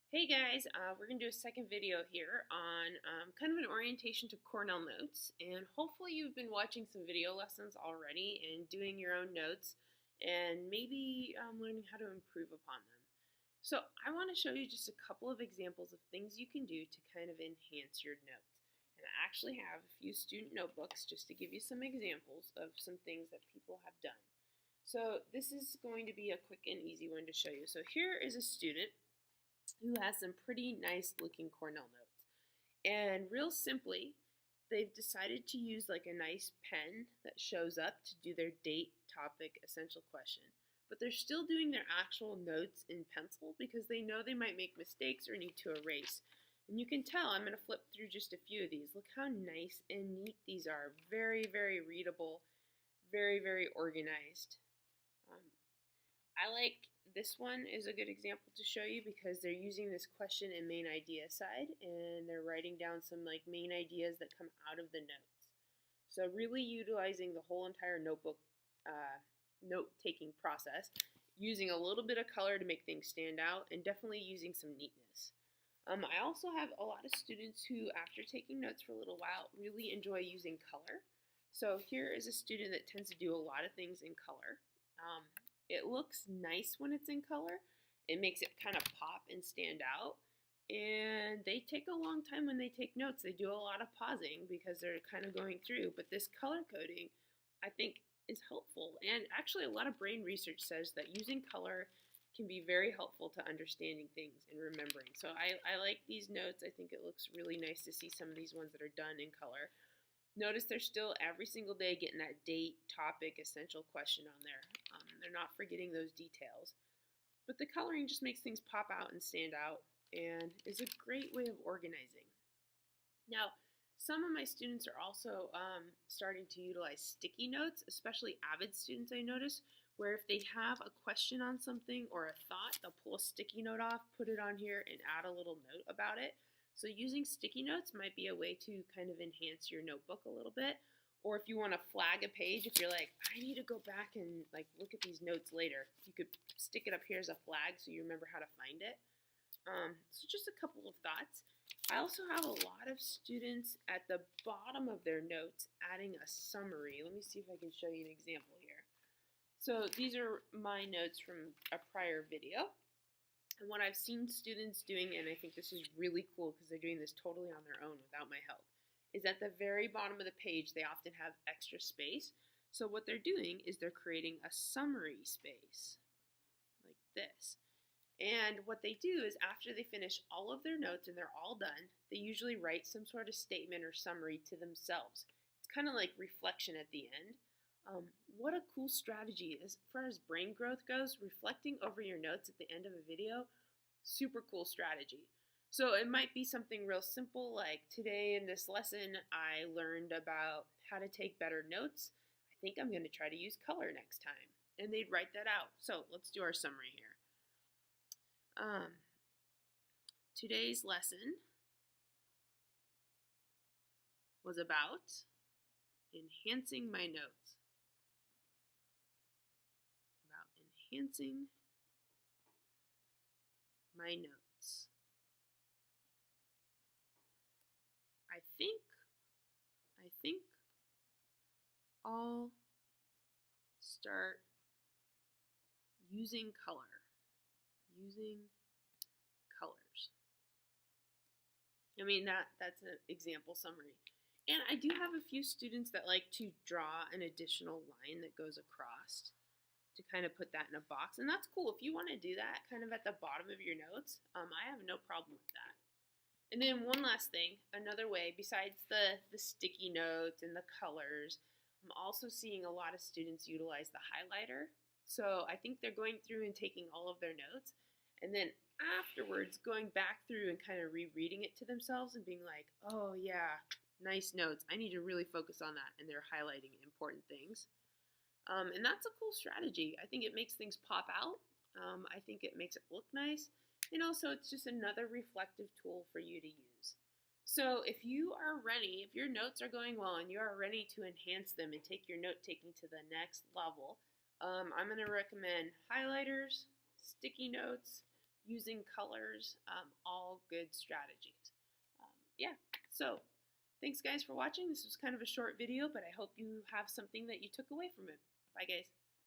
Hey guys, we're going to do a second video here on kind of an orientation to Cornell Notes, and hopefully you've been watching some video lessons already and doing your own notes and maybe learning how to improve upon them. So I want to show you just a couple of examples of things you can do to kind of enhance your notes. And I actually have a few student notebooks just to give you some examples of some things that people have done. So this is going to be a quick and easy one to show you. So here is a student who has some pretty nice looking Cornell notes. And real simply, they've decided to use like a nice pen that shows up to do their date, topic, essential question. But they're still doing their actual notes in pencil because they know they might make mistakes or need to erase. And you can tell, I'm going to flip through just a few of these. Look how nice and neat these are. Very, very readable, very, very organized. I like this one is a good example to show you because they're using this question and main idea side, and they're writing down some like main ideas that come out of the notes. So really utilizing the whole entire notebook note-taking process, using a little bit of color to make things stand out, and definitely using some neatness. I also have a lot of students who, after taking notes for a little while, really enjoy using color. So here is a student that tends to do a lot of things in color. It looks nice when it's in color. It makes it kind of pop and stand out. And they take a long time when they take notes. They do a lot of pausing because they're kind of going through. But this color coding, I think, is helpful. And actually, a lot of brain research says that using color can be very helpful to understanding things and remembering. So I like these notes. I think it looks really nice to see some of these ones that are done in color. Notice they're still every single day getting that date, topic, essential question on there. They're not forgetting those details. But the coloring just makes things pop out and stand out and is a great way of organizing. Now, some of my students are also starting to utilize sticky notes, especially avid students I notice, where if they have a question on something or a thought, they'll pull a sticky note off, put it on here, and add a little note about it. So using sticky notes might be a way to kind of enhance your notebook a little bit. Or if you want to flag a page, if you're like, I need to go back and like look at these notes later, you could stick it up here as a flag so you remember how to find it. So just a couple of thoughts. I also have a lot of students at the bottom of their notes adding a summary. Let me see if I can show you an example here. So these are my notes from a prior video. And what I've seen students doing, and I think this is really cool because they're doing this totally on their own without my help, is at the very bottom of the page, they often have extra space. So what they're doing is they're creating a summary space like this. And what they do is after they finish all of their notes and they're all done, they usually write some sort of statement or summary to themselves. It's kind of like reflection at the end. What a cool strategy. As far as brain growth goes, reflecting over your notes at the end of a video, super cool strategy. So it might be something real simple like today in this lesson I learned about how to take better notes. I think I'm going to try to use color next time. And they'd write that out. So let's do our summary here. Today's lesson was about enhancing my notes. Enhancing my notes. I think I'll start using color. Using colors. I mean that's an example summary. And I do have a few students that like to draw an additional line that goes across to kind of put that in a box. And that's cool. If you want to do that kind of at the bottom of your notes, I have no problem with that. And then one last thing, another way, besides the sticky notes and the colors, I'm also seeing a lot of students utilize the highlighter. So I think they're going through and taking all of their notes, and then afterwards going back through and kind of rereading it to themselves and being like, oh yeah, nice notes. I need to really focus on that. And they're highlighting important things. And that's a cool strategy. I think it makes things pop out. I think it makes it look nice. And also it's just another reflective tool for you to use. So if you are ready, if your notes are going well and you are ready to enhance them and take your note taking to the next level, I'm going to recommend highlighters, sticky notes, using colors, all good strategies. Yeah, so thanks guys for watching. This was kind of a short video, but I hope you have something that you took away from it. Bye guys.